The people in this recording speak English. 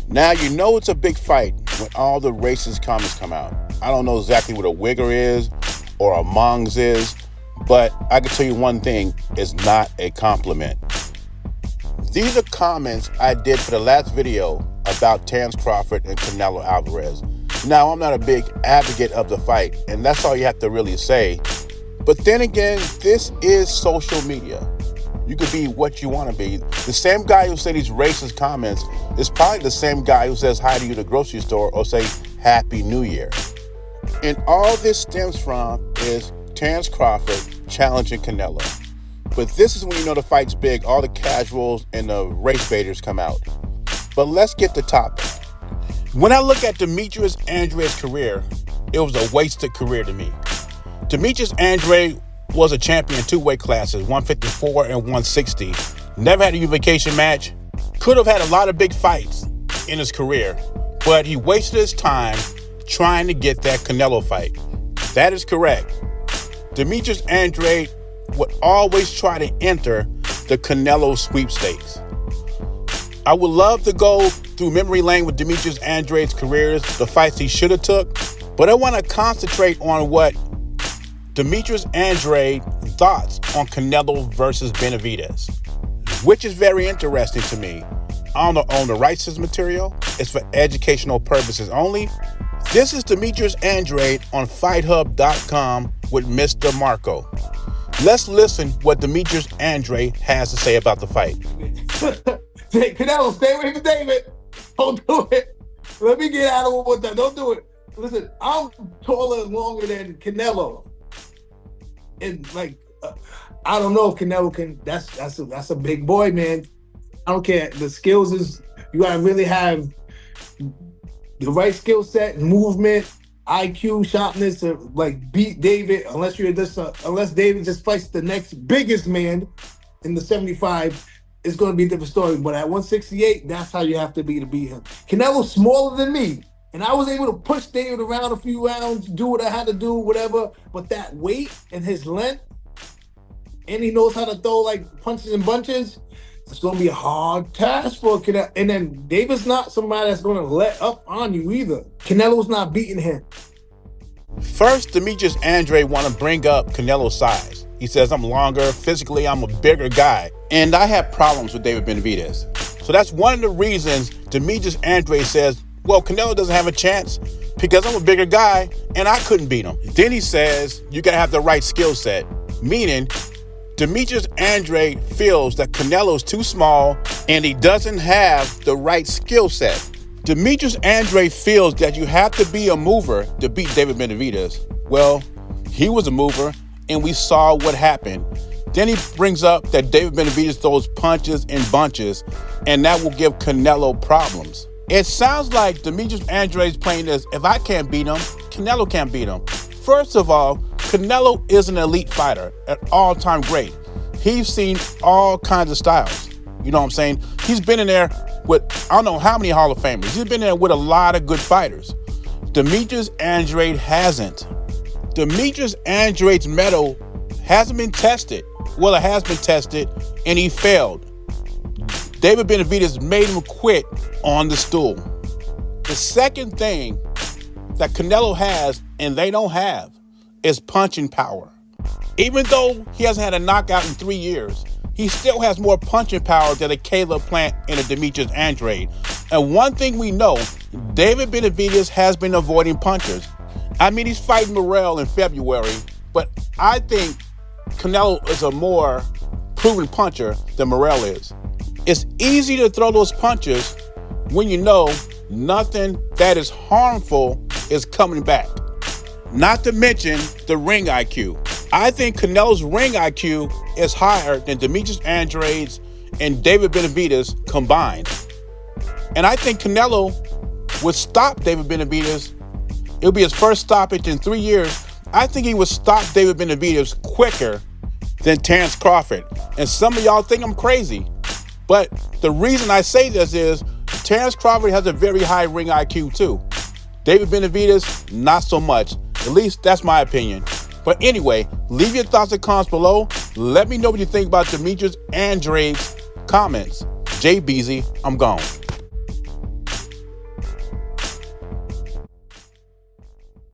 Now you know it's a big fight when all the racist comments come out. I don't know exactly what a wigger is or a mongs is, but I can tell you one thing, it's not a compliment. These are comments I did for the last video about Terence Crawford and Canelo Alvarez. Now, I'm not a big advocate of the fight, and that's all you have to really say. But then again, this is social media. You could be what you want to be. The same guy who said these racist comments is probably the same guy who says hi to you at the grocery store or say Happy New Year. And all this stems from is Terence Crawford challenging Canelo. But this is when you know the fight's big. All the casuals and the race baiters come out. But let's get to topic. When I look at Demetrius Andrade's career, it was a wasted career to me. Demetrius Andrade was a champion in two weight classes, 154 and 160. Never had a unification match. Could have had a lot of big fights in his career, but he wasted his time trying to get that Canelo fight. That is correct. Demetrius Andrade would always try to enter the Canelo sweepstakes. I would love to go through memory lane with Demetrius Andrade's careers, the fights he should have took, but I want to concentrate on what Demetrius Andrade thoughts on Canelo versus Benavidez, which is very interesting to me. I don't own the rights to this material. It's for educational purposes only. This is Demetrius Andrade on FightHub.com with Mr. Marco. Let's listen what Demetrius Andrade has to say about the fight. Canelo, stay away from David. Don't do it. Let me get out of it with that. Don't do it. Listen, I'm taller and longer than Canelo. And I don't know if Canelo can. That's a big boy, man. I don't care. The skills is, you gotta really have the right skill set, movement, IQ, sharpness to beat David. Unless David just fights the next biggest man in the 75, it's gonna be a different story. But at 168, that's how you have to be to beat him. Canelo's smaller than me. And I was able to push David around a few rounds, do what I had to do, whatever. But that weight and his length, and he knows how to throw punches and bunches, it's going to be a hard task for Canelo. And then David's not somebody that's going to let up on you either. Canelo's not beating him. First, Demetrius Andrade want to bring up Canelo's size. He says, I'm longer, physically I'm a bigger guy. And I have problems with David Benavidez. So that's one of the reasons Demetrius Andrade says, well, Canelo doesn't have a chance because I'm a bigger guy and I couldn't beat him. Then he says, you got to have the right skill set, meaning Demetrius Andrade feels that Canelo's too small and he doesn't have the right skill set. Demetrius Andrade feels that you have to be a mover to beat David Benavidez. Well, he was a mover and we saw what happened. Then he brings up that David Benavidez throws punches in bunches and that will give Canelo problems. It sounds like Demetrius Andrade's playing this, if I can't beat him, Canelo can't beat him. First of all, Canelo is an elite fighter, an all-time great. He's seen all kinds of styles. You know what I'm saying? He's been in there with, I don't know how many Hall of Famers. He's been there with a lot of good fighters. Demetrius Andrade hasn't. Demetrius Andrade's medal hasn't been tested. Well, it has been tested, and he failed. David Benavidez made him quit on the stool. The second thing that Canelo has, and they don't have, is punching power. Even though he hasn't had a knockout in 3 years, he still has more punching power than a Caleb Plant and a Demetrius Andrade. And one thing we know, David Benavidez has been avoiding punchers. I mean, he's fighting Morrell in February, but I think Canelo is a more proven puncher than Morrell is. It's easy to throw those punches when you know nothing that is harmful is coming back. Not to mention the ring IQ. I think Canelo's ring IQ is higher than Demetrius Andrade's and David Benavidez combined. And I think Canelo would stop David Benavidez. It'll be his first stoppage in 3 years. I think he would stop David Benavidez quicker than Terence Crawford. And some of y'all think I'm crazy. But the reason I say this is Terence Crawford has a very high ring IQ too. David Benavidez, not so much. At least that's my opinion. But anyway, leave your thoughts and comments below. Let me know what you think about Demetrius Andrade's comments. Jay Beezy, I'm gone.